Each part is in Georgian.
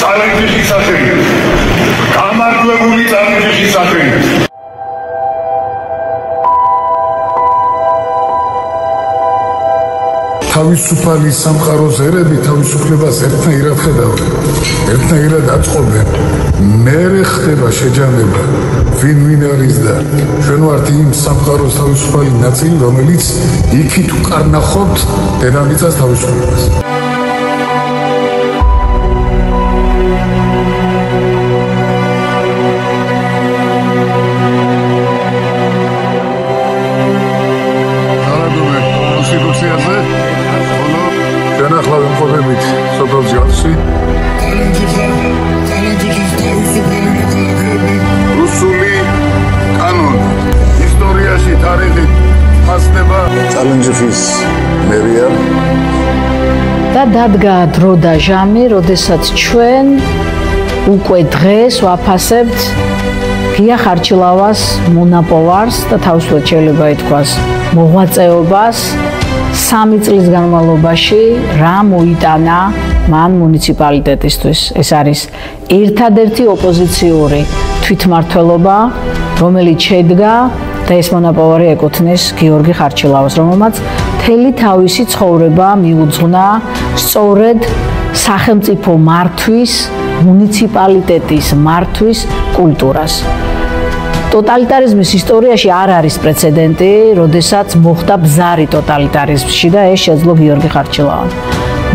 წალენჯიხის სახელი. გამარჯვებული წალენჯიხის სახელი. თავისუფალი სამყაროს ერები თავისუფლებას ერთნაირად ხედავენ, ერთნაირად აწყობენ. მერე ხდება შეჯამება, ვინ არის და ჩვენ ვართ იმ სამყაროს თავისუფალი ნაწილი, რომელიც იქით უკარნახობთ დედამიწას თავისუფლებას. წალენჯიხის მერია და დადგა დრო და ჟამი, როდესაც ჩვენ უკვე დღეს ვაფასებთ ღია ხარჩილავას მონაპოვარს და თავისუფლად შეიძლება ითქვას მოღვაწეობას 3 წლის განმავლობაში რა მოიტანა მან მუნიციპალიტეტისთვის. ეს არის ერთადერთი ოპოზიციური თვითმმართველობა, რომელიც შედგა და ეს მონაპოვარი ეკუთვნის გიორგი ხარჩილავას, რომელმაც მთელი თავისი ცხოვრება მიუძღვნა სწორედ სახელმწიფო მართვის, მუნიციპალიტეტის მართვის კულტურას. ტოტალიტარიზმის ისტორიაში არ არის პრეცედენტი, როდესაც მოხდა ბზარი ტოტალიტარიზმში და ეს შეძლო გიორგი ხარჩილავამ.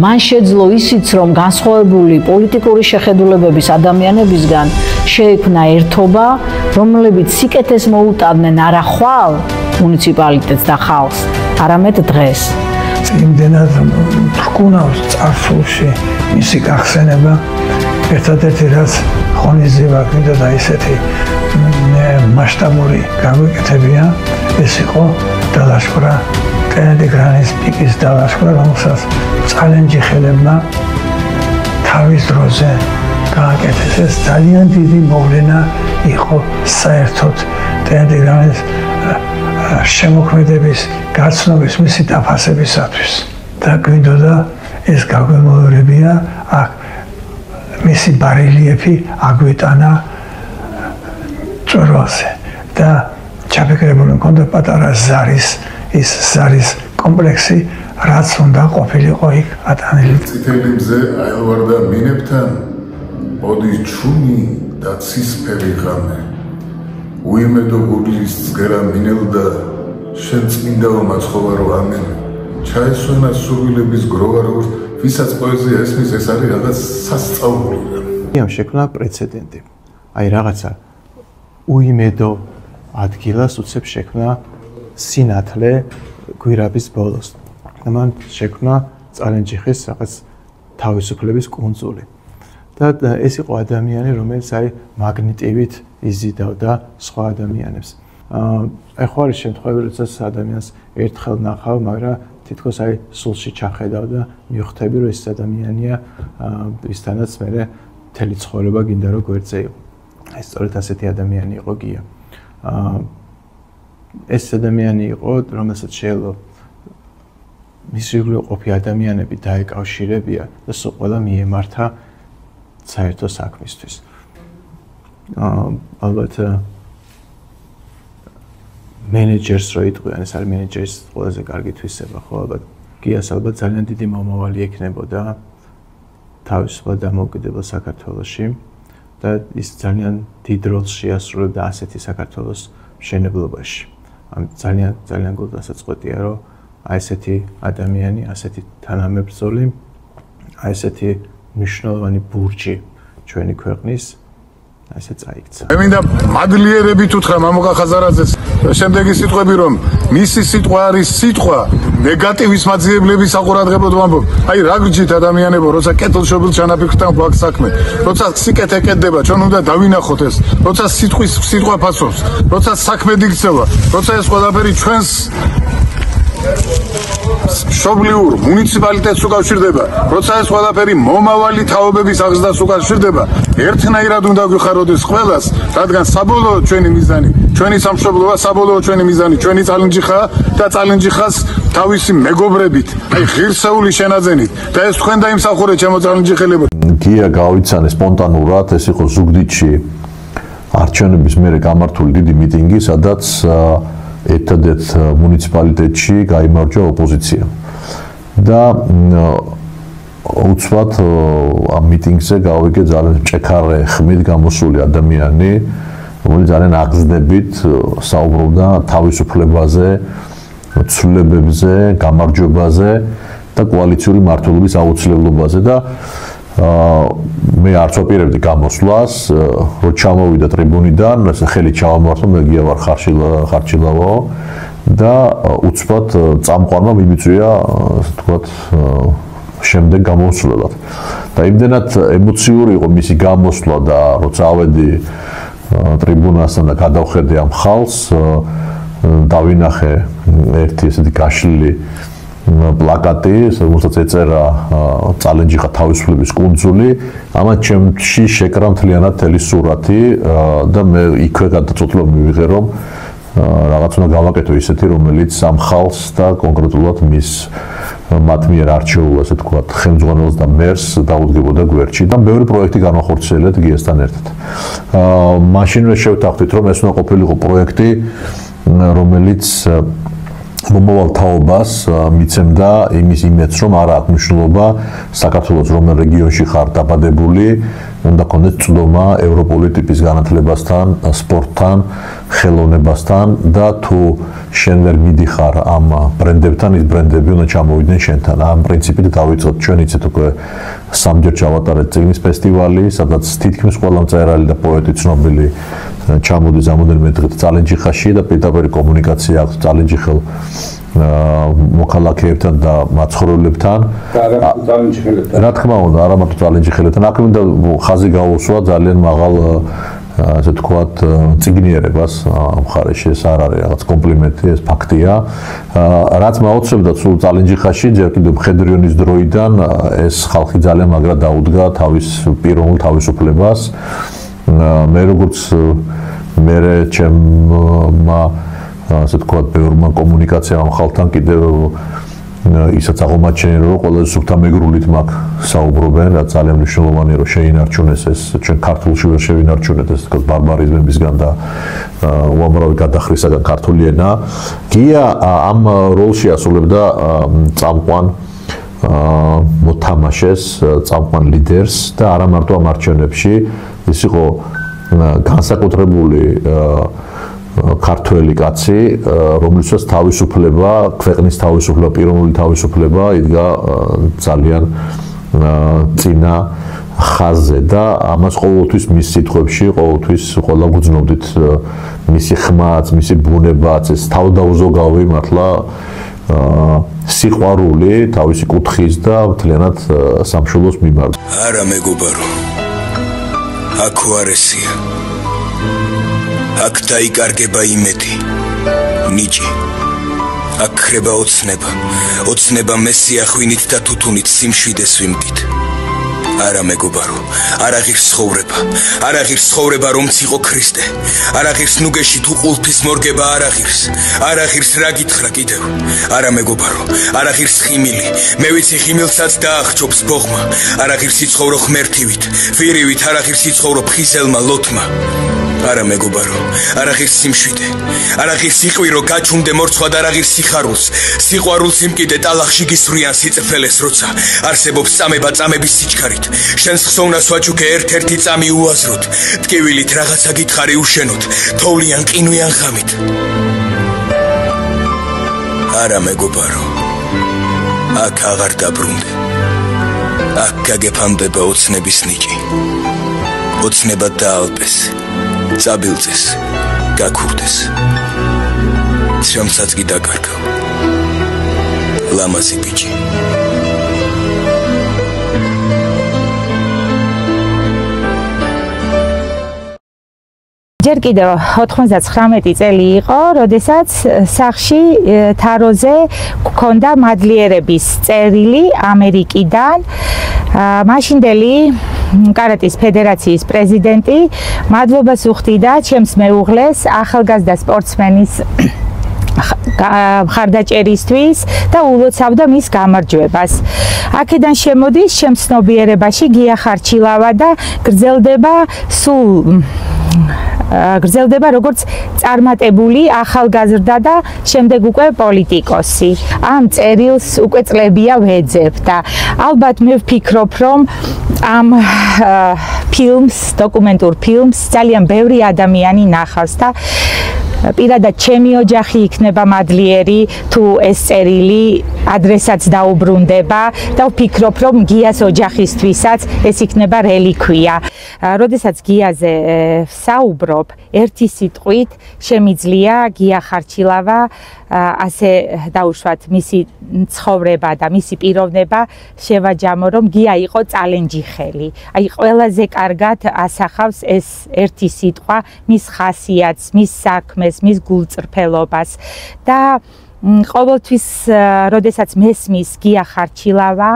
მან შეძლო ისიც, რომ განსხვავებული პოლიტიკური შეხედულებების ადამიანებისგან შეიქმნა ერთობა, რომლებიც სიკეთეს მოუტანდნენ არა ხვალ მუნიციპალიტეტს და ხალხს, არამედ დღეს. იმდენად თქუნავს წარსულში მისი გახსენება, ერთადერთი რაც ღონისძიება გვინდა და ისეთი მასშტაბური გაგვიკეთებია, ეს იყო დალაშქვრა, ტენენტი გრანის პიკის დალაშქვრა, რომელსაც წალენჯიხელებმა თავის დროზე გააკეთეს. ეს ძალიან დიდი მოვლენა იყო საერთოდ ტენენტი გრანის შემოქმედების გაცნობის მისი დაფასებისათვის. და გვინდოდა ეს გაგვემოერებია, აქ მისი ბარელიეფი აგვეტანა წვერვალზე და ჩაფიქრებული მქონდა პატარა ზარის, ის ზარის კომპლექსი, რაც უნდა ყოფილიყო იქ ატანილი. წითელი მზე აელვარდა მინებთან, მოდის ჩუმი და ცისფერი ღამე. უიმედო გუგლის წგერა მინელდა, შენ წმინდაო მაცხოვარო ამენ. ჩაესვენა სურვილების გროვა, როგორც ვისაც პოეზია ესმის, ეს არის რაღაც სასწაული. ამ შექმნა პრეცედენტი. აი რაღაცა უიმედო ადგილას უცებ შექმნა სინათლე გვირაბის ბოლოს. მან შექმნა წალენჯიხის რაღაც თავისუფლების კუნძული. და ეს იყო ადამიანი, რომელიც აი მაგნიტივით იზიდავდა სხვა ადამიანებს. აი ხო არის შემთხვევები, როდესაც ადამიანს ერთხელ ნახავ, მაგრამ თითქოს აი სულში ჩახედავ და მივხვდები, რომ ეს ადამიანია, ვისთანაც მე მთელი ცხოვრება გინდა რომ გვერდზე იყო. ეს სწორედ ასეთი ადამიანი იყო გია. ეს ადამიანი იყო, რომელსაც შეელო მისრიგლი ყოფი ადამიანები დაეკავშირებია და სულ ყველა მიემართა საერთო საქმისთვის. ალბათ მენეჯერს რო იტყვიან, ეს არის მენეჯერის ყველაზე კარგი თვისება, ხო, ალბათ გიას ალბათ ძალიან დიდი მომავალი ექნებოდა თავისუფლად დამოუკიდებელ საქართველოში და ის ძალიან დიდ როლს შეასრულებდა ასეთი საქართველოს მშენებლობაში. ძალიან გულდასაწყვეტია, რომ აი ესეთი ადამიანი, ასეთი თანამებრძოლი, აი ესეთი მნიშვნელოვანი ბურჯი ჩვენი ქვეყნის ასე წაიქცა. მე მინდა მადლიერებით უთხრა მამუკა ხაზარაძეს შემდეგი სიტყვები, რომ მისი სიტყვა არის სიტყვა ნეგატივის მაძიებლების საყურადღებლოდ ვამბობ. აი რა გჯით ადამიანებო, როცა კეთილშობილ ჩანაფიქრთან გვაქვს საქმე, როცა სიკეთე კეთდება, ჩვენ უნდა დავინახოთ ეს, როცა სიტყვა ფასობს, როცა საქმე იქცევა, როცა ეს ყველაფერი ჩვენს მშობლიურ მუნიციპალიტეტს უკავშირდება, როცა ეს ყველაფერი მომავალი თაობების აღზრდას უკავშირდება, ერთნაირად უნდა გვიხაროდეს ყველას, რადგან საბოლოო ჩვენი მიზანი, ჩვენი სამშობლოა, საბოლოო ჩვენი მიზანი, ჩვენი წალენჯიხაა და წალენჯიხას თავისი მეგობრებით, აი ღირსეული შენაძენით და ეს თქვენ დაიმსახურეთ შემოწმებული ხელებო. გია გავიცანე სპონტანურად, ეს იყო ზუგდიდში არჩევნების მერე გამართული დიდი მიტინგი, სადაც ერთადერთ მუნიციპალიტეტში გაიმარჯვა ოპოზიცია. და უცბად ამ მიტინგზე გავიგე ძალიან მჭექარე ხმით გამოსული ადამიანი, რომელიც ძალიან აღზრდებით საუბრობდა თავისუფლებაზე, ცვლილებებზე, გამარჯვებაზე და კოალიციური მართლობის აუცილებლობაზე და მე არც ვაპირებდი გამოსვლას, რო ჩამოვიდა ტრიბუნიდან, ხელი ჩავამართო, მე გია ვარ ხარჩილავო და უცბად წამყვანმა მიმიწვია, ასე ვთქვათ, შემდეგ გამოსვლელად. და იმდენად ემოციური იყო მისი გამოსვლა და როცა ავედი ტრიბუნასთან და გადავხედე ამ ხალხს, დავინახე ერთი ესეთი გაშლილი პლაკატი, რომელსაც ეწერა წალენჯიხა თავისუფლების კუნძული, ამათ ჩემში შეკრა მთლიანად მთელი სურათი და მე იქვე გადაწყვეტილება მივიღე, რომ რაღაც უნდა გავაკეთო ისეთი, რომელიც ამ ხალხს და კონკრეტულად მათ მიერ არჩეულ, ასე ვთქვათ, ხელმძღვანელს და მერს დაუდგებოდა გვერდში და ბევრი პროექტი განახორციელეთ გიასთან ერთად. მაშინვე შევთანხმდით, რომ ეს უნდა ყოფილიყო პროექტი, რომელიც მომავალ თაობას მიცემდა იმის იმედს, რომ არა აქვს მნიშვნელობა საქართველოს რომელ რეგიონში ხარ დაბადებული, უნდა გქონდეს წვდომა ევროპული ტიპის განათლებასთან, სპორტთან, ხელოვნებასთან და თუ შენ ვერ მიდიხარ ამ ბრენდებთან, ის ბრენდები უნდა ჩამოვიდნენ შენთან. ამ პრინციპით დავიწყოთ ჩვენ იცით უკვე სამჯერ ჩავატარეთ წიგნის ფესტივალი, სადაც თითქმის ყველა მწერალი და პოეტი ცნობილი ჩამოდის ამოდენიმე დღით წალენჯიხაში და პირდაპირ კომუნიკაცია აქვს წალენჯიხელ მოქალაქეებთან და მაცხოვრებლებთან. რა თქმა უნდა, არა მარტო წალენჯიხელებთან, აქ უნდა ხაზი გაუსვა ძალიან მაღალ, ასე ვთქვათ, წიგნიერებას მხარეში, ეს არ არის რაღაც კომპლიმენტი, ეს ფაქტია. რაც მაოცებდა სულ წალენჯიხაში, ჯერ კიდევ მხედრიონის დროიდან ეს ხალხი ძალიან მაგრად დაუდგა თავის პიროვნულ თავისუფლებას. მე როგორც მე ჩემმა ასე ვთქვათ, ბევრმა კომუნიკაციამ ამ ხალხთან კიდევ ისაც აღმოჩენილი, რომ ყველაზე სუფთა მეგრულით მაგ საუბრობენ, რაც ძალიან მნიშვნელოვანია, რომ შეინარჩუნეს ეს ჩვენ ქართულში ვერ შევინარჩუნეთ ეს თქოს ბარბარიზმებისგან და უამრავი გადახრისაგან ქართული ენა. გია ამ როლში ასრულებდა წამყვან მოთამაშეს, წამყვან ლიდერს და არა მარტო ამ არჩევნებში, ის იყო განსაკუთრებული ქართველი კაცი, რომელსაც თავისუფლება, ქვეყნის თავისუფლება, პიროვნული თავისუფლება იდგა ძალიან წინა ხაზზე და ამას ყოველთვის მის სიტყვებში, ყოველთვის ყველა გვძნობდით მისი ხმაც, მისი ბუნებაც, ეს თავდაუზოგავი მართლა სიყვარული თავისი კუთხის და მთლიანად სამშობლოს მიმართ. არა მეგობარო, აქ უარესია. აქ დაიკარგება იმედი, ნიჭი. აქ ხდება ოცნება მესიახვინით და თუთუნით სიმშვიდეს ვიმკით. არა მეგობარო, არა ღირს ცხოვრება, რომც იყო ქრისტე. არა ღირს ნუგეში თუ ყულფის მორგება, არა ღირს რა გითხრა კიდევ. არა მეგობარო, არა ღირს ხიმილი, მე ვიცი ხიმილსაც დაახჯობს ბოღმა. არა ღირს იცხოვრო ღმერთივით, ვირივით, არა ღირს იცხოვრო ფხიზელმა ლოთმა. არა მეგობარო, არა ღირს სიმშვიდე, არა ღირს იყვირო გაჩუნდე მორცხვად, არა ღირს სიყვარულს იმკიდე ტალახში გისვრიან სიწფელეს, როცა არსებობს წამება წამების სიჩქარით. შენს ხსოვნას ვაჩუქე ერთ-ერთი წამი უაზროთ, ტკივილით რაღაცა გითხარი უშენოთ, თოვლიან ყინვიან ღამით. არა მეგობარო, აქ აღარ დაბრუნდე, აქ გაგეფანდება ოცნების ნიჭი. ოცნება დაალპეს, წაბილწეს, გაქურდეს. ჩემსაც კი დაკარგავ. ლამაზი ბიჭი. ჯერ კიდევ 99 წელი იყო, როდესაც სახში თაროზე გქონდა მადლიერების წერილი ამერიკიდან. მაშინდელი კარატის ფედერაციის პრეზიდენტი მადლობას უხდიდა ჩემს მეუღლეს, ახალგაზრდა სპორტსმენის მხარდაჭერისთვის და ულოცავდა მის გამარჯვებას. აქედან შემოდის შემცნობიერებაში გია ხარჩილავა და გრძელდება როგორც წარმატებული ახალგაზრდა და შემდეგ უკვე პოლიტიკოსი. ამ წერილს უკვე წლებია ვეძებ და ალბათ მე ვფიქრობ, რომ ამ ფილმს, დოკუმენტურ ფილმს ძალიან ბევრი ადამიანი ნახავს და პირადად ჩემი ოჯახი იქნება მადლიერი თუ ეს წერილი ადრესაც დაუბრუნდება და ვფიქრობ, რომ გიას ოჯახისთვისაც ეს იქნება რელიკვია. როდესაც გიაზე ვსაუბრობ, ერთი სიტყვით შემიძლია გია ხარჩილავა ასე დაუშვათ მისი ცხოვრება და მისი პიროვნება შევაჯამო, რომ გია იყო წალენჯიხელი. აი ყველაზე კარგად ასახავს ეს ერთი სიტყვა მის ხასიათს, მის საქმეს, მის გულწრფელობას და ყოველთვის როდესაც მესმის გია ხარჩილავა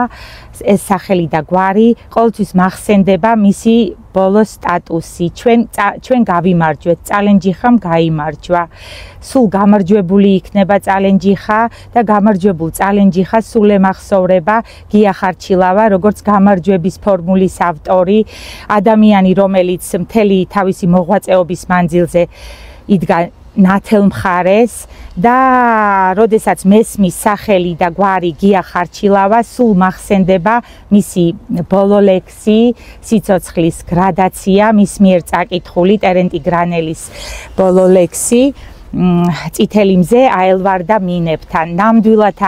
ეს სახელი და გვარი, ყოველთვის მახსენდება მისი ბოლო სტატუსი. ჩვენ გავიმარჯვეთ, წალენჯიხამ გაიმარჯვა. სულ გამარჯვებული იქნება წალენჯიხა და გამარჯვებულ წალენჯიხას სულ ემახსოვრება გია ხარჩილავა, როგორც გამარჯვების ფორმულის ავტორი, ადამიანი, რომელიც მთელი თავისი მოღვაწეობის მანძილზე იდგა ნათელ მხარეს და როდესაც მესმის სახელი და გვარი გია ხარჩილავა, სულ მახსენდება მისი ბოლო ლექსი, სიცოცხლის გრადაცია, მის მიერ წაკითხული ტერენტი გრანელის ბოლო ლექსი, წითელი მზე აელვარდა მინებთან. ნამდვილად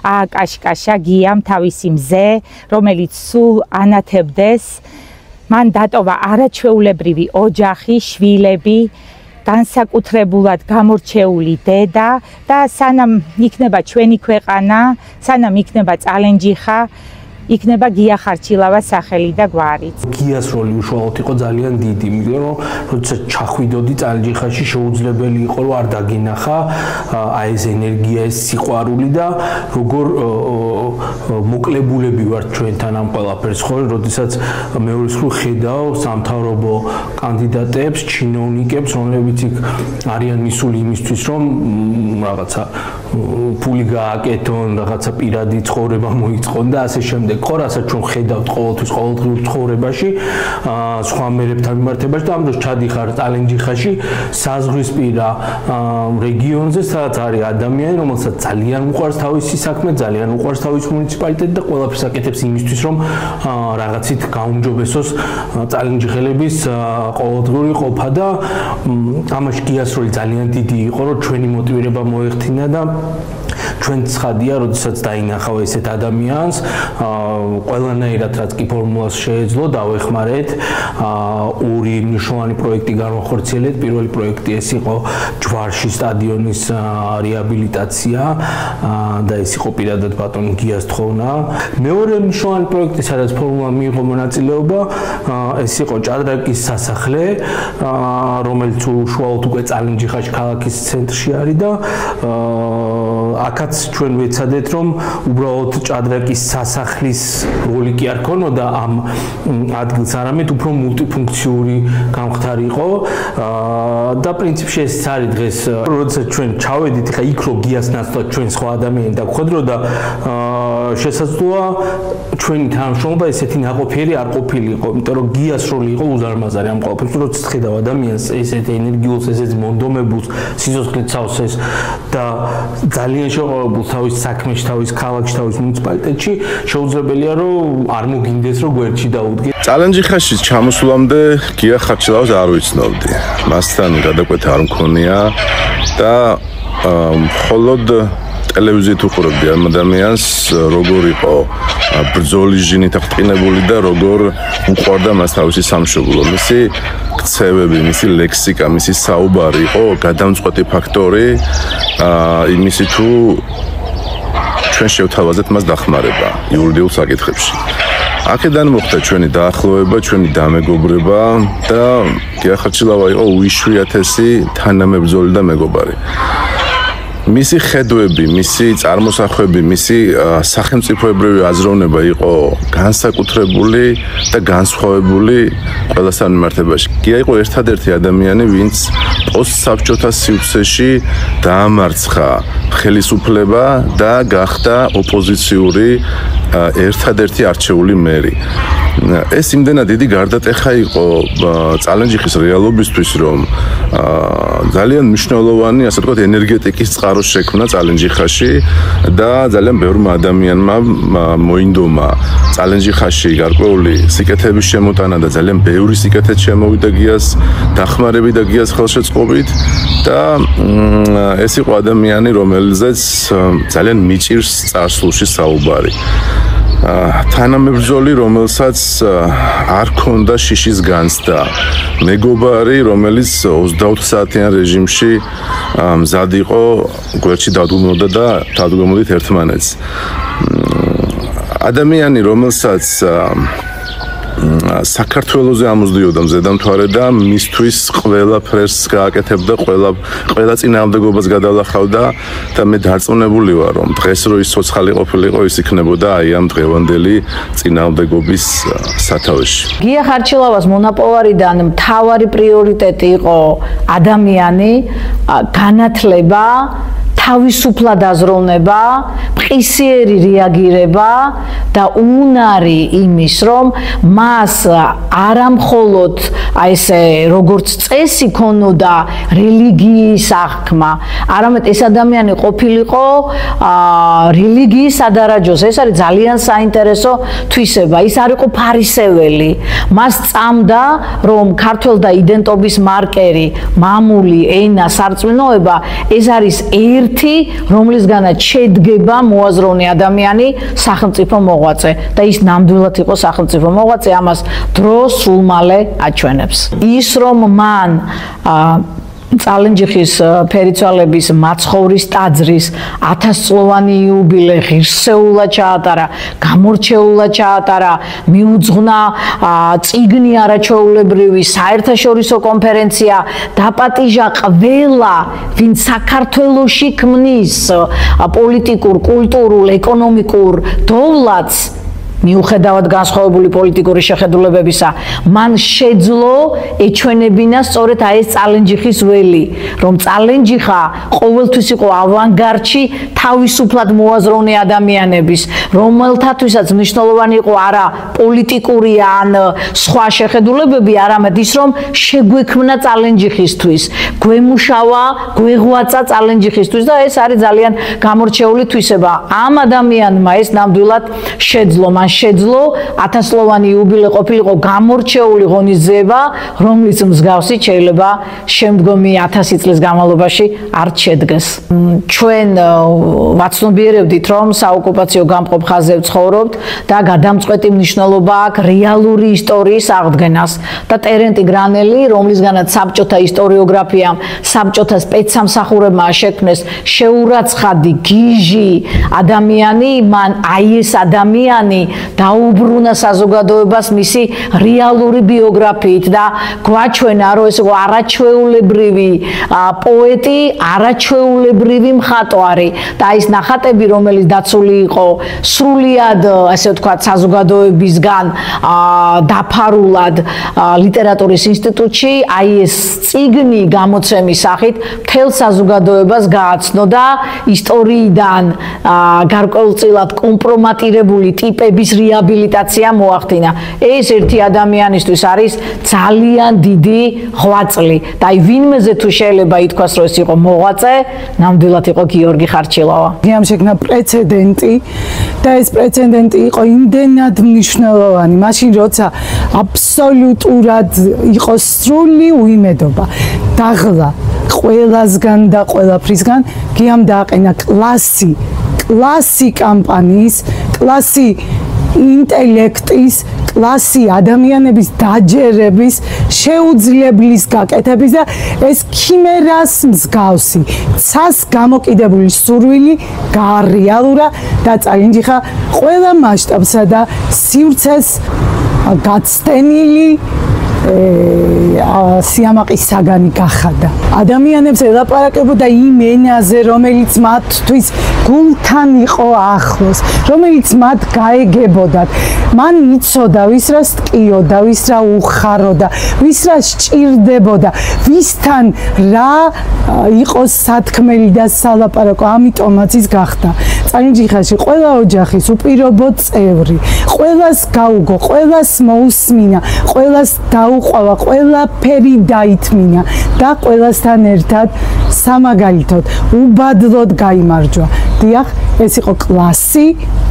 ააკაშკაშა გიამ თავისი მზე, რომელიც სულ ანათებდეს. მან დატოვა არაჩვეულებრივი ოჯახი, შვილები, განსაკუთრებულად გამორჩეული დედა და სანამ იქნება ჩვენი ქვეყანა, სანამ იქნება წალენჯიხა, იქნება გია ხარჩილავა სახელი და გვარიც. გიას როლი უშუალოდ იყო ძალიან დიდი, იმიტომ რომ როდესაც ჩახვიდოდი წალენჯიხაში, შეუძლებელი იყო რომ არ დაგინახა აი ეს ენერგია, ეს სიყვარული და როგორ მოკლებულები ვართ ჩვენთან ამ ყველაფერს, ხო, როდესაც მეორე მხრივ ხედავ სამთავრობო კანდიდატებს, ჩინოვნიკებს, რომლებიც იქ არიან მისული იმისთვის, რომ რაღაცა ფული გააკეთონ, რაღაცა პირადი ცხოვრება მოიწყონ და ასე შემდეგ. ხო, რასაც ჩვენ ხედავთ ყოველთვის ყოველდღიურ ცხოვრებაში, სხვა მერებთან მიმართებაში და ამ დროს ჩადიხარ წალენჯიხაში, საზღვრისპირა რეგიონზე, სადაც არის ადამიანი, რომელსაც ძალიან უყვარს თავისი საქმე, ძალიან უყვარს თავის მუნიციპალიტეტი და ყველაფერს აკეთებს იმისთვის, რომ რაღაცით გაუმჯობესოს წალენჯიხელების ყოველდღიური ყოფა და ამაში გიას როლი ძალიან დიდი იყო, რომ ჩვენი მოტივირება მოეხდინა და ჩვენ ცხადია, როდესაც დაინახავ ესეთ ადამიანს, ყველანაირად რაც კი ფორმულას შეეძლო, დავეხმარეთ. ორი მნიშვნელოვანი პროექტი განვახორციელეთ. პირველი პროექტი ეს იყო ჯვარში სტადიონის რეაბილიტაცია და ეს იყო პირადად ბატონ გიას თხოვნა. მეორე მნიშვნელოვანი პროექტი, სადაც ფორმულა მიიღო მონაწილეობა, ეს იყო ჭადრაკის სასახლე, რომელიც უშუალოდ უკვე წალენჯიხაში ქალაქის ცენტრში არის და აქაც ჩვენ ვეცადეთ, რომ უბრალოდ ჭადრაკის სასახლის როლი კი არ ქონოდა ამ ადგილს, არამედ უფრო მულტიფუნქციური გამხდარი იყო და პრინციპში ეს არის დღეს, როდესაც ჩვენ ჩავედით, ხა იქ რო გიას ნაცვლად ჩვენ სხვა ადამიანი დაგვხვედროდა, შესაძლოა ჩვენი თანამშრომლობა ესეთი ნაყოფიერი არ ყოფილიყო, იმიტომ რომ გიას როლი იყო უზარმაზარი ამ ყველაფერს, როდესაც ხედავ ადამიანს ესეთ ენერგიულს, ესეთ მონდომებულს, სიცოცხლით სავსეს და ძალიან შეყვარებულ თავის საქმეში, თავის ქალაქში, თავის მუნიციპალიტეტში, შეუძლებელია რომ არ მოგინდეს რომ გვერდში დაუდგე. წალენჯიხაში ჩამოსვლამდე გია ხარჩილავას არ ვიცნობდი. მასთან გადაკვეთა არ მქონია და მხოლოდ ტელევიზიით უყურებდი ამ ადამიანს, როგორ იყო ბრძოლის ჟინით აღტყინებული და როგორ უყვარდა მას თავისი სამშობლო. მისი ქცევები, მისი ლექსიკა, მისი საუბარი იყო გადამწყვეტი ფაქტორი იმისი თუ ჩვენ შევთავაზეთ მას დახმარება იურიდიულ საკითხებში. აქედან მოხდა ჩვენი დაახლოება, ჩვენი დამეგობრება და გია ხარჩილავა იყო უიშვიათესი თანამებრძოლი და მეგობარი. მისი ხედვები, მისი წარმოსახვები, მისი სახელმწიფოებრივი აზროვნება იყო განსაკუთრებული და განსხვავებული ყველასთან მიმართებაში. კი იყო ერთადერთი ადამიანი, ვინც პოსტსაბჭოთა სივრცეში დაამარცხა ხელისუფლება და გახდა ოპოზიციური ერთადერთი არჩეული მერი. ეს იმდენად დიდი გარდატეხა იყო წალენჯიხის რეალობისთვის, რომ ძალიან მნიშვნელოვანი, ასე ვთქვათ, ენერგეტიკის წყარო შექმნა წალენჯიხაში და ძალიან ბევრმა ადამიანმა მოინდომა წალენჯიხაში გარკვეული სიკეთების შემოტანა და ძალიან ბევრი სიკეთეც შემოვიდა გიას დახმარებით და გიას ხელშეწყობით და ეს იყო ადამიანი, რომელზეც ძალიან მიჭირს წარსულში საუბარი. თანამებრძოლი, რომელსაც არ ქონდა შიშის განცდა, მეგობარი, რომელიც 24 საათიან რეჟიმში მზად იყო გვერდში დავდგმოდა და დავდგმოდით ერთმანეთს. ადამიანი, რომელსაც საქართველოზე ამოსდიოდა მზედამთვარე და მისთვის ყველაფერს გააკეთებდა, ყველა წინააღმდეგობას გადალახავდა და მე დარწმუნებული ვარ, რომ დღეს რო ის ცოცხალი ყოფილიყო, ის იქნებოდა აი ამ დღევანდელი წინააღმდეგობის სათავეში. გია ხარჩილავას მონაპოვარიდან მთავარი პრიორიტეტი იყო ადამიანი, განათლება, თავისუფლად აზროვნება, მყისიერი რეაგირება და უნარი იმის, რომ მას არა მხოლოდ აი ესე როგორც წესი ქონოდა რელიგიის აღქმა, არამედ ეს ადამიანი ყოფილიყო რელიგიის სადარაჯოს. ეს არის ძალიან საინტერესო თვისება. ის არ იყო ფარისეველი. მას წამდა, რომ ქართველთა იდენტობის მარკერი, მამული, ენა, სარწმუნოება ეს არის რომლისგანაც შედგება მოაზროვნე ადამიანი სახელმწიფო მოღვაწე და ის ნამდვილად იყო სახელმწიფო მოღვაწე, ამას დრო სულ მალე აჩვენებს. ის რომ მან წალენჯიხის ფერიცვალების მაცხოვრის ტაძრის 1000 წლოვანი იუბილე ღირსეულად ჩაატარა, გამორჩეულად ჩაატარა, მიუძღვნა წიგნი არაჩვეულებრივი, საერთაშორისო კონფერენცია, დაპატიჟა ყველა, ვინც საქართველოში ქმნის პოლიტიკურ, კულტურულ, ეკონომიკურ დოვლათს, მიუხედავად განსხვავებული პოლიტიკური შეხედულებებისა, მან შეძლო ეჩვენებინა სწორედ აი ეს წალენჯიხის ველი, რომ წალენჯიხა ყოველთვის იყო ავანგარდში თავისუფლად მოაზროვნე ადამიანების, რომელთათვისაც მნიშვნელოვანი იყო არა პოლიტიკური ან სხვა შეხედულებები, არამედ ის, რომ შეგვექმნა წალენჯიხისთვის, გვემუშავა, გვეღვაწა წალენჯიხისთვის და ეს არის ძალიან გამორჩეული თვისება. ამ ადამიანმა ეს ნამდვილად შეძლო. შეძლო 1000 წლოვანი იუბილე ყოფილიყო გამორჩეული ღონისძიება, რომლის მსგავსი შეიძლება შემდგომი 1000 წლის განმავლობაში არ შედგეს. ჩვენ ვაცნობიერებდით, რომ საოკუპაციო გამყოფ ხაზზე ვცხოვრობთ და გადამწყვეტი მნიშვნელობა აქვს რეალური ისტორიის აღდგენას და ტერენტი გრანელი, რომლისგანაც საბჭოთა ისტორიოგრაფიამ, საბჭოთა სპეცსამსახურებმა შექმნეს შეურაცხადი გიჟი ადამიანი, მან აი ეს ადამიანი დაუბრუნა საზოგადოებას მისი რეალური ბიოგრაფიით და გვაჩვენა, რომ ეს იყო არაჩვეულებრივი პოეტი, არაჩვეულებრივი მხატვარი და ის ნახატები, რომელიც დაცული იყო სრულიად, ასე ვთქვათ, საზოგადოებისგან დაფარულად ლიტერატურის ინსტიტუტში, აი ეს წიგნი გამოცემის სახით მთელ საზოგადოებას გააცნო და ისტორიიდან გარკვეულწილად კომპრომატირებული ტიპების რეაბილიტაცია მოახდინა. ეს ერთი ადამიანისთვის არის ძალიან დიდი ღვაწლი და აი ვინმეზე თუ შეიძლება ითქვას, რომ ეს იყო მოღვაწე, ნამდვილად იყო გიორგი ხარჩილავა. ამ შექმნა პრეცედენტი და ეს პრეცედენტი იყო იმდენად მნიშვნელოვანი, მაშინ როცა აბსოლუტურად იყო სრული უიმედობა. დაღლა ყველასგან და ყველაფრისგან გიამ დააყენა კლასი კამპანიის, კლასი ინტელექტის, კლასი ადამიანების დაჯერების, შეუძლებლის გაკეთების და ეს ქიმერას მსგავსი ცას გამოკიდებული სურვილი გაარეალურა და წალენჯიხა ყველა მასშტაბსა და სივრცეს გაცდენილი სიამაყის საგანი გახადა. ადამიანებს ელაპარაკებოდა იმ ენაზე, რომელიც მათთვის გულთან იყო ახლოს, რომელიც მათ გაეგებოდათ. მან იცოდა, ვის რა სტკიოდა, ვის რა უხაროდა, ვის რა სჭირდებოდა, ვისთან რა იყოს სათქმელი და სალაპარაკო, ამიტომაც ის გახდა წარიმჯიხაში ყველა ოჯახის უპირობო წევრი, ყველას გაუგო, ყველას მოусმინა, ყველას დაუყვა, ყველაფერი დაითმინა და ყველასთან ერთად სამაგალითოდ უბადლოდ გაიმარჯვა. დიახ, ეს იყო კლასი,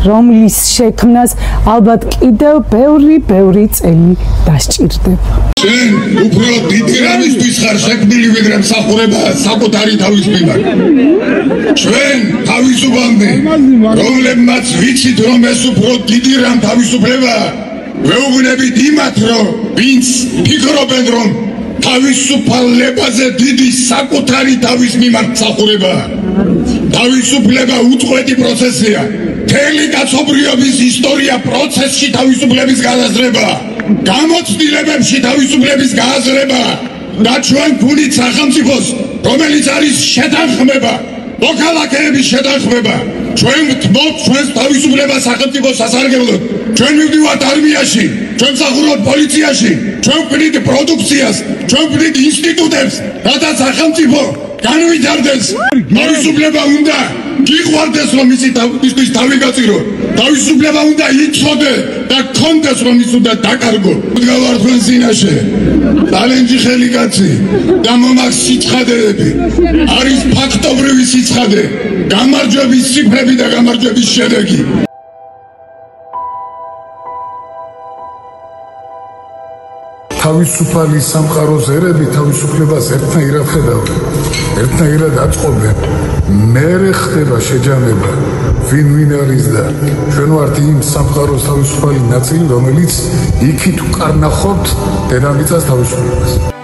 რომლის შექმნას ალბათ კიდევ ბევრი წელი დასჭირდება. შენ უფრო დიდი რამისთვის ხარ შექმნილი, ვიდრე მსახურება საკუთარი თავის მიმართ. ჩვენ თავისუფალნი, რომლებმაც ვიცით, რომ ეს უფრო დიდი რამ თავისუფლებაა, ვეუბნებით იმათ, რომ ვინც ფიქრობენ, რომ თავისუფლებაზე დიდი საკუთარი თავის მიმართ მსახურებაა. თავისუფლება უწყვეტი პროცესია. მთელი კაცობრიობის ისტორია პროცესში თავისუფლების გააზრებაა. გამოცდილებებში თავისუფლების გააზრებაა. და ჩვენ გულით სახელმწიფოს, რომელიც არის შეთანხმება, მოქალაქეების შეთანხმება, ჩვენ ვთმობთ ჩვენს თავისუფლებას სახელმწიფოს სასარგებლოდ. ჩვენ მივდივართ არმიაში, ჩვენ ვსახურობთ პოლიციაში, ჩვენ ვქმნით პროდუქციას, ჩვენ ვქმნით ინსტიტუტებს, რათა სახელმწიფო განვითარდეს. თავისუფლება უნდა გიყვარდეს, რომ ისისთვის თავი გაწირო. თავისუფლება უნდა იცოდე და გქონდეს, რომ ის უნდა დაკარგო. მდგავარ თქვენ წინაშე ტალენტი ხელი კაცი და მომაქვს სიცხადეები. არის ფაქტობრივი სიცხადე, გამარჯვების ციფრები და გამარჯვების შედეგი. თავისუფალი სამყაროს ერები თავისუფლებას ერთნაირად ხედავენ, ერთნაირად აწყობენ. მერე ხდება შეჯამება, ვინ არის და ჩვენ ვართ იმ სამყაროს თავისუფალი ნაწილი, რომელიც იქით უკარნახობთ დედამიწას თავისუფლებას.